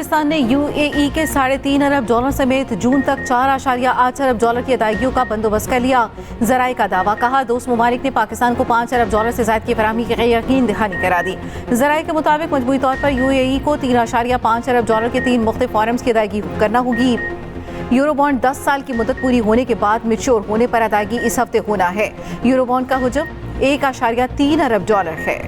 पाकिस्तान ने यूएई के $3.5 अरब समेत जून तक $4.8 अरब की अदायगियों का बंदोबस्त कर लिया। ज़राए का दावा, कहा दोस्त ममालिक ने पाकिस्तान को $5 अरब से ज़ायद की फराहमी की यकीन दहानी करा दी। ज़राए के मुताबिक मजमूई तौर पर यूएई को $3.5 अरब के 3 मुख्तलिफ फॉरम्स की अदायगी करना होगी। यूरोबॉन्ड 10 साल की मुद्दत पूरी होने के बाद मैच्योर होने पर अदायगी इस हफ्ते होना है। यूरोबॉन्ड का हुजम $1.3 अरब है।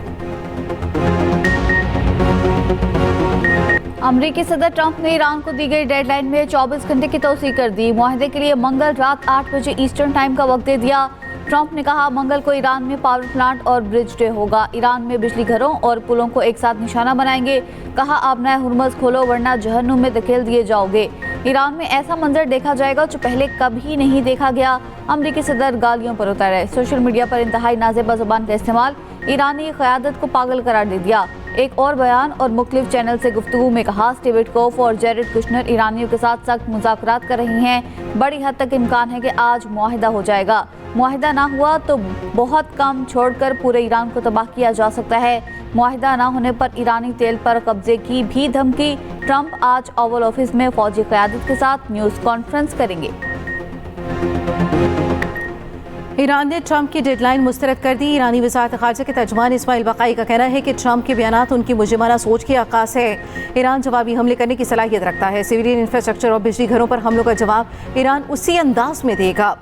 अमरीकी सदर ट्रंप ने ईरान को दी गई डेडलाइन में 24 घंटे की तौसीह कर दी। मुआहदे के लिए मंगल रात 8 बजे ईस्टर्न टाइम का वक्त दे दिया। ट्रंप ने कहा मंगल को ईरान में पावर प्लांट और ब्रिज डे होगा। ईरान में बिजली घरों और पुलों को एक साथ निशाना बनाएंगे। कहा आबनाए हुर्मुज़ खोलो वरना जहन्नुम में धकेल दिए जाओगे। ईरान में ऐसा मंजर देखा जाएगा जो पहले कभी नहीं देखा गया। अमरीकी सदर गालियों पर उतरे। सोशल मीडिया पर इंतहाई नाज़ेबा ज़ुबान का इस्तेमाल ईरानी क़यादत को पागल करार दे दिया। एक और बयान और मुख्तलिफ चैनल से गुफ्तगू में कहा स्टीव विटकोफ और जेरेड कुशनर ईरानियों के साथ सख्त मुज़ाकरात कर रही हैं। बड़ी हद तक इम्कान है कि आज मुआहिदा हो जाएगा। मुआहिदा ना हुआ तो बहुत कम छोड़कर पूरे ईरान को तबाह किया जा सकता है। मुआहिदा ना होने पर ईरानी तेल पर कब्जे की भी धमकी। ट्रंप आज ओवल ऑफिस में फौजी क़यादत के साथ न्यूज़ कॉन्फ्रेंस करेंगे। ईरान ने ट्रंप की डेडलाइन मुस्तरद कर दी। ईरानी वज़ारत ख़ारजा के तर्जुमान इस्माइल बक़ाई का कहना है कि ट्रंप के बयानात उनकी मुजरिमाना सोच की आकाश है। ईरान जवाबी हमले करने की सलाहियत रखता है। सिविलियन इंफ्रास्ट्रक्चर और बिजली घरों पर हमलों का जवाब ईरान उसी अंदाज में देगा।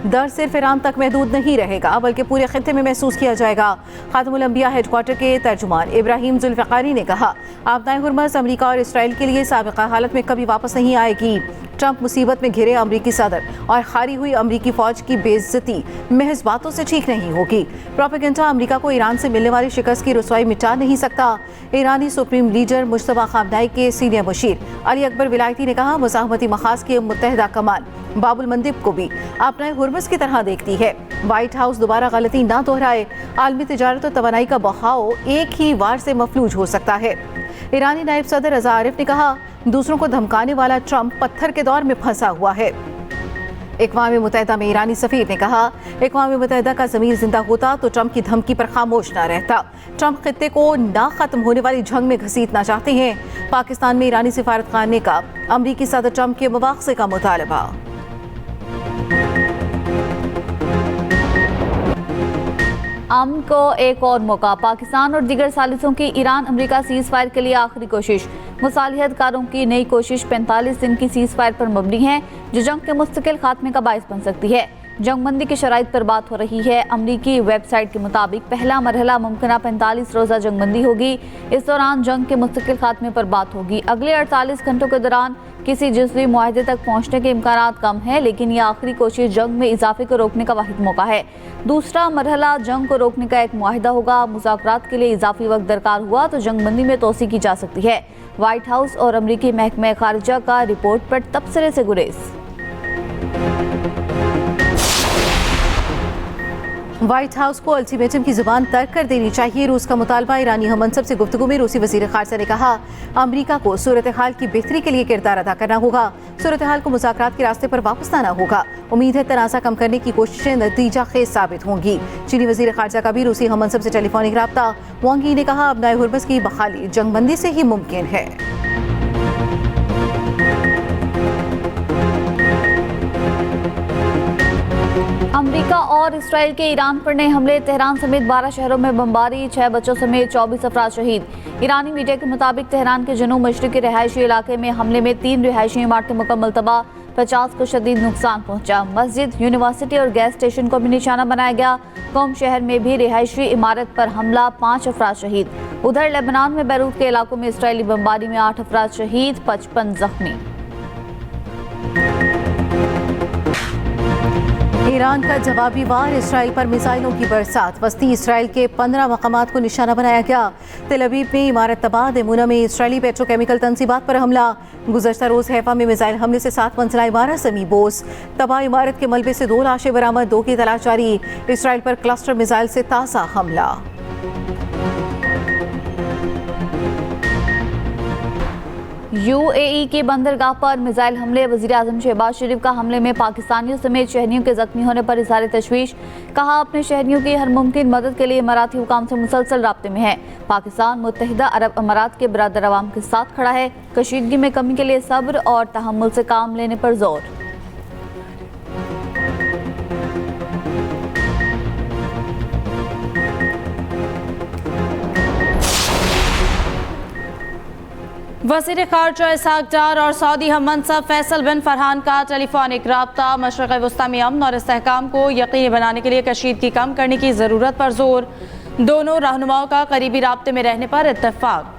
दर सिर्फ ईरान तक महदूद नहीं रहेगा बल्कि पूरे खित्ते में महसूस किया जाएगा। खातमुल अंबिया हेडक्वार्टर के तर्जुमान इब्राहिम जुल्फ़िकारी ने कहा आबनाए हुर्मुज़ अमेरिका और इसराइल के लिए साबिक़ा हालत में कभी वापस नहीं आएगी। ट्रंप मुसीबत में घिरे अमरीकी सदर और हारी हुई अमरीकी फौज की बेइज्जती महज बातों से ठीक नहीं होगी। प्रोपेगेंडा अमरीका को ईरान से मिलने वाली शिकस्त की रुसवाई मिटा नहीं सकता। ईरानी सुप्रीम लीडर मुश्तबा खामनाई के सीनियर मुशीर अली अकबर विलायती ने कहा मुज़ाहमती मखाज़ की मुत्तहिदा कमान बाबुल मंदिब को भी अपने हुर्मुज़ की तरह देखती है। व्हाइट हाउस दोबारा गलती ना दोहराए। आलमी तिजारत और तवानाई का बहाव एक ही वार से मफलूज हो सकता है। ईरानी नायब सदर रज़ा आरिफ ने कहा दूसरों को धमकाने वाला ट्रंप पत्थर के दौर में फंसा हुआ है। अक़वाम मुत्तहिदा में ईरानी सफ़ीर ने कहा अक़वाम मुत्तहिदा का ज़मीर जिंदा होता तो ट्रंप की धमकी पर खामोश ना रहता। ट्रंप खित्ते को ना ख़त्म होने वाली जंग में घसीटना चाहते हैं। पाकिस्तान में ईरानी सिफारतखाने का अमरीकी सदर ट्रंप के मुवाख़ज़े का मुतालबा। अमन को एक और मौका। पाकिस्तान और दीगर सालिसों की ईरान अमेरिका सीज़ फायर के लिए आखिरी कोशिश। मुसालिहतकारों की नई कोशिश 45 दिन की सीज़ फायर पर मबनी है जो जंग के मुस्तकिल खात्मे का बायस बन सकती है। जंगबंदी की शराइत पर बात हो रही है। अमरीकी वेबसाइट के मुताबिक पहला मरहला मुमकिना 45 रोज़ा जंगबंदी होगी। इस दौरान जंग के मुस्तकिल खात्मे पर बात होगी। अगले 48 घंटों के दौरान किसी जुज़वी मुआहदे तक पहुँचने के इम्कान कम है, लेकिन यह आखिरी कोशिश जंग में इजाफे को रोकने का वाहिद मौका है। दूसरा मरहला जंग को रोकने का एक मुआहदा होगा। मुज़ाकरात के लिए इजाफी वक्त दरकार हुआ तो जंगबंदी में तोसी की जा सकती है। व्हाइट हाउस और अमरीकी महकमे खारिजा का रिपोर्ट पर तबसरे से गुरेज। व्हाइट हाउस को अल्टीमेटम की जुबान तर्क कर देनी चाहिए। रूस का मुतालबा। ईरानी हममनसब से गुफ्तगू में रूसी वज़ीर ख़ारजा ने कहा अमरीका को सूरत हाल की बेहतरी के लिए किरदार अदा करना होगा। सूरत हाल को मुज़ाकरात के रास्ते पर वापस लाना होगा। उम्मीद है तनाज़ा कम करने की कोशिशें नतीजा खेज साबित होंगी। चीनी वज़ीर ख़ारजा का भी रूसी हममनसब से टेलीफोनिक रब्ता। वांग यी ने कहा अपनाए हुर्मुज़ की बहाली जंगबंदी से ही मुमकिन है। अमेरिका और इसराइल के ईरान पर नए हमले। तेहरान समेत 12 शहरों में बमबारी। 6 बच्चों समेत 24 अफराद शहीद। ईरानी मीडिया के मुताबिक तेहरान के जनूब मशरिकी रिहायशी इलाके में हमले में 3 रिहायशी इमारतें मुकम्मल तबाह। 50 को शदीद नुकसान पहुंचा। मस्जिद, यूनिवर्सिटी और गैस स्टेशन को भी निशाना बनाया गया। कौम शहर में भी रिहायशी इमारत पर हमला, 5 अफराद शहीद। उधर लेबनान में बैरूत के इलाकों में इसराइली बमबारी में 8 अफराद शहीद, 55 जख्मी। ईरान का जवाबी वार। इसराइल पर मिसाइलों की बरसात। वस्ती इसराइल के 15 मकामात को निशाना बनाया गया। तेल अवीव में इमारत तबाह। देमुना में इसराइली पेट्रोकेमिकल तंसीबात पर हमला। गुज़श्ता रोज़ हैफा में मिसाइल हमले से 7 मंजिला इमारत समी बोस। तबाह इमारत के मलबे से 2 लाशें बरामद। 2 की तलाश जारी। इसराइल पर क्लस्टर मिसाइल से ताज़ा हमला। यूएई की बंदरगाह पर मिसाइल हमले, वजीर आजम शहबाज शरीफ का हमले में पाकिस्तानियों समेत शहरियों के जख्मी होने पर इज़हार तशवीश। कहा, अपने शहरियों की हर मुमकिन मदद के लिए इमाराती हुकाम से मुसलसल राब्ते में है। पाकिस्तान मुत्तहिदा अरब अमारात के बरादर अवाम के साथ खड़ा है। कशीदगी में कमी के लिए सब्र और तहम्मुल से काम लेने पर जोर। वज़ीर ख़ारजा इसहाक डार और सऊदी हम मनसब फैसल बिन फरहान का टेलीफोनिक राब्ता। मशरिक़ वस्ता में अमन और इस्तेहकाम को यकीनी बनाने के लिए कशीदगी कम करने की ज़रूरत पर जोर। दोनों रहनुमाओं का करीबी राब्ते में रहने पर इत्तेफाक।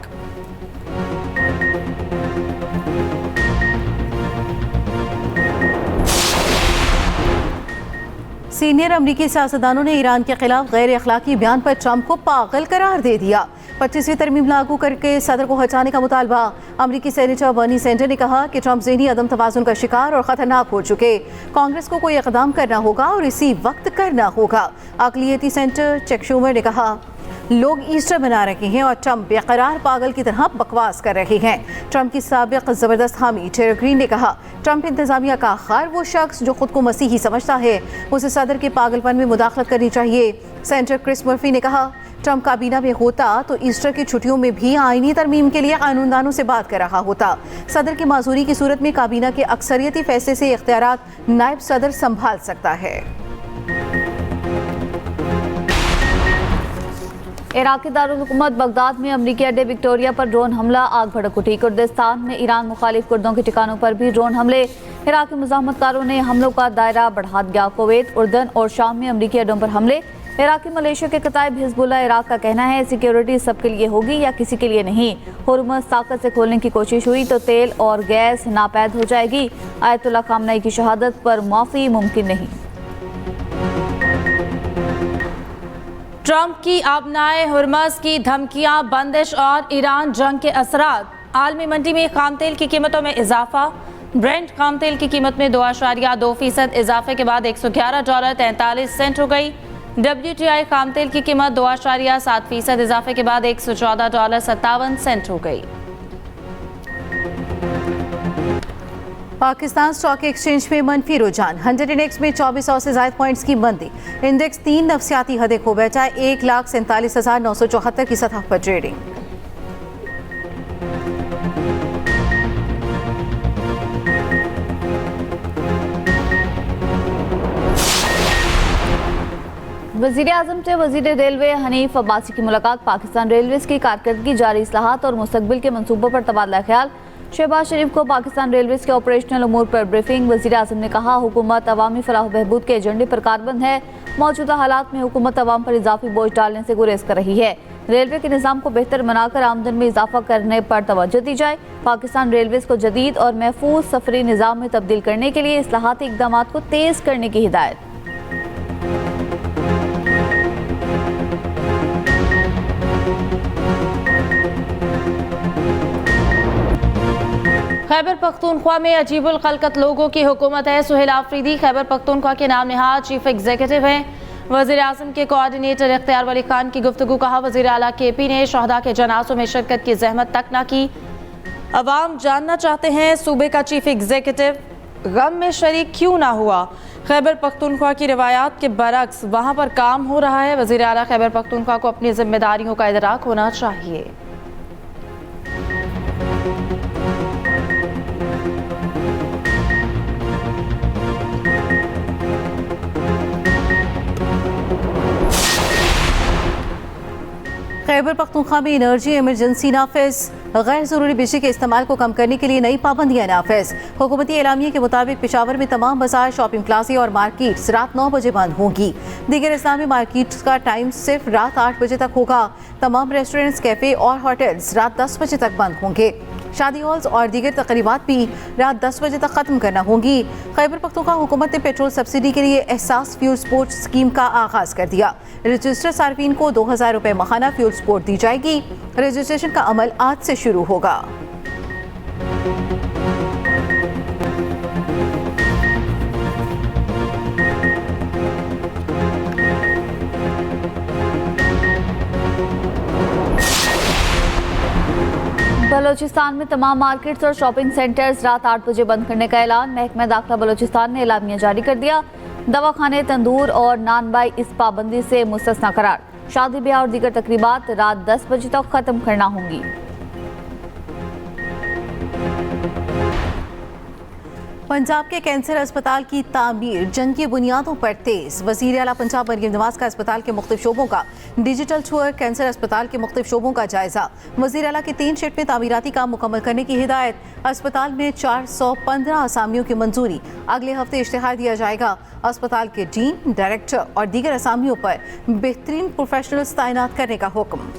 सीनियर अमरीकी सियासतदानों ने ईरान के खिलाफ गैर अखलाकी बयान पर ट्रंप को पागल करार दे दिया। 25वीं तरमीम लागू करके सदर को हटाने का मुतालबा। अमरीकी सेनेटर बर्नी सैंडर्स ने कहा कि ट्रंप ज़हनी अदम तवाज़ुन का शिकार और ख़तरनाक हो चुके। कांग्रेस को कोई इक़दाम करना होगा और इसी वक्त करना होगा। अक़लियती सेनेटर चक शूमर ने कहा, लोग ईस्टर मना रहे हैं और ट्रंप बेकरार पागल की तरह बकवास कर रहे हैं। ट्रंप की साबिक़ ज़बरदस्त हामी टेरा ग्रीन ने कहा, ट्रंप इंतज़ामिया का हर वो शख्स जो खुद को मसीही समझता है उसे सदर के पागलपन में मुदाखलत करनी चाहिए। सेनेटर क्रिस मर्फी ने कहा, ट्रंप काबीना में होता तो ईस्टर की छुट्टियों में भी आईनी तरमीम के लिए कानूनदानों से बात कर रहा होता। सदर की माजूरी की सूरत में काबीना के अक्सरियती फैसले से इख्तियारात नायब सदर संभाल सकता है। इराकी दारुल हुकूमत बगदाद में अमरीकी अड्डे विक्टोरिया पर ड्रोन हमला, आग भड़क उठी। कुर्दिस्तान में ईरान मुखालिफ कुर्दों के ठिकानों पर भी ड्रोन हमले। इराकी मुज़ाहमतकारों ने हमलों का दायरा बढ़ा दिया। कुवैत, उर्दन और शाम में अमरीकी अड्डों पर हमले। इराकी मलेशिया के कताइब हिजबुल्लाह इराक का कहना है, सिक्योरिटी सबके लिए होगी या किसी के लिए नहीं। हुर्मुज़ ताकत से खोलने की कोशिश हुई तो तेल और गैस नापैद हो जाएगी। आयतुल्लाह खामनई की शहादत पर माफ़ी मुमकिन नहीं। ट्रंप की आबनाए हुर्मुज़ की धमकियां, बंदिश और ईरान जंग के असरात। आलमी मंडी में खाम तेल की कीमतों में इजाफा। ब्रेंट खाम तेल की कीमत में 2.2% इजाफे के बाद $111.43 हो गई। WTI खाम तेल की कीमत 2.7% इजाफे के बाद $114.57 हो गई। पाकिस्तान स्टॉक एक्सचेंज में मनफी रुझान। 100 इंडेक्स में 2400 से ज़ायद पॉइंट्स की मंदी। इंडेक्स 3 नफ्सियाती हदें खो बैठा। 1,47,974 की सतह पर ट्रेडिंग। वज़ीर आज़म से वज़ीर रेलवे हनीफ अब्बासी की मुलाकात। पाकिस्तान रेलवेज की कारकर्दगी, जारी इस्लाहात और मुस्तकबिल के मंसूबों पर तबादला ख्याल। शहबाज शरीफ को पाकिस्तान रेलवेज के ऑपरेशनल उमूर पर ब्रीफिंग। वज़ीर आज़म ने कहा, हुकूमत अवामी फलाह बहबूद के एजेंडे पर कारबंद है। मौजूदा हालात में हुकूमत अवाम पर इजाफी बोझ डालने से गुरेज कर रही है। रेलवे के निज़ाम को बेहतर बनाकर आमदन में इजाफा करने पर तवज्जो दी जाए। पाकिस्तान रेलवेज को जदीद और महफूज सफरी निज़ाम में तब्दील करने के लिए इस्लाहाती इक़दाम को तेज़ करने की हिदायत। खैबर पख्तूनख्वा में अजीबुल खलकत लोगों की हुकूमत है। सुहेल आफरीदी खैबर पख्तूनख्वा के नाम नहाद चीफ एग्जीक्यूटिव हैं। वज़ीर आज़म के कोऑर्डिनेटर इख्तियार वली खान की गुफ्तगू। कहा, वज़ीर आला KP ने शहदा के जनाज़ों में शिरकत की जहमत तक ना की। अवाम जानना चाहते हैं सूबे का चीफ एग्जीक्यूटिव गम में शरीक क्यों ना हुआ। खैबर पख्तूनख्वा की रिवायात के बरक्स वहाँ पर काम हो रहा है। वज़ीर आला खैबर पख्तूनख्वा को अपनी जिम्मेदारियों का इदराक होना चाहिए। खैबर पख्तूनख्वा में एनर्जी इमरजेंसी नाफिज। गैर ज़रूरी बिजली के इस्तेमाल को कम करने के लिए नई पाबंदियाँ नाफिज। हुकूमती एलामिया के मुताबिक पेशावर में तमाम बाजार, शॉपिंग प्लाजा और मार्केट्स रात 9 बजे बंद होंगी। दीगर इस्लामी मार्केट्स का टाइम सिर्फ रात 8 बजे तक होगा। तमाम रेस्टोरेंट्स, कैफ़े और होटल्स रात 10 बजे तक बंद होंगे। शादी हॉल्स और दीगर तकरीबात भी रात 10 बजे तक ख़त्म करना होंगी। खैबर पख्तूनख्वा हुकूमत ने पेट्रोल सब्सिडी के लिए एहसास फ्यूल सपोर्ट स्कीम का आगाज़ कर दिया। रजिस्टर्ड सार्फिन को 2000 रुपये माहाना फ्यूल सपोर्ट दी जाएगी। रजिस्ट्रेशन का अमल आज से शुरू होगा। बलूचिस्तान में तमाम मार्केट्स और शॉपिंग सेंटर्स रात 8 बजे बंद करने का ऐलान। महकमा दाखिला बलूचिस्तान ने एलामिया जारी कर दिया। दवाखाने, तंदूर और नानबाई इस पाबंदी से मुस्तस्ना करार। शादी ब्याह और दीगर तकरीबात रात 10 बजे तक खत्म करना होंगी। पंजाब के कैंसर अस्पताल की तामीर जंग की बुनियादों पर तेज। वज़ीर आला पंजाब मरियम नवाज का अस्पताल के मुख्तलिफ शोबों का डिजिटल टूर, कैंसर अस्पताल के मुख्तलिफ शोबों का जायजा। वज़ीर आला के 3 शिफ्ट में तामीराती काम मुकम्मल करने की हिदायत। अस्पताल में 415 असामियों की मंजूरी। अगले हफ्ते इश्तिहार दिया जाएगा। अस्पताल के डीन, डायरेक्टर और दीगर असामियों पर बेहतरीन प्रोफेशनल्स तैनात करने का हुक्म।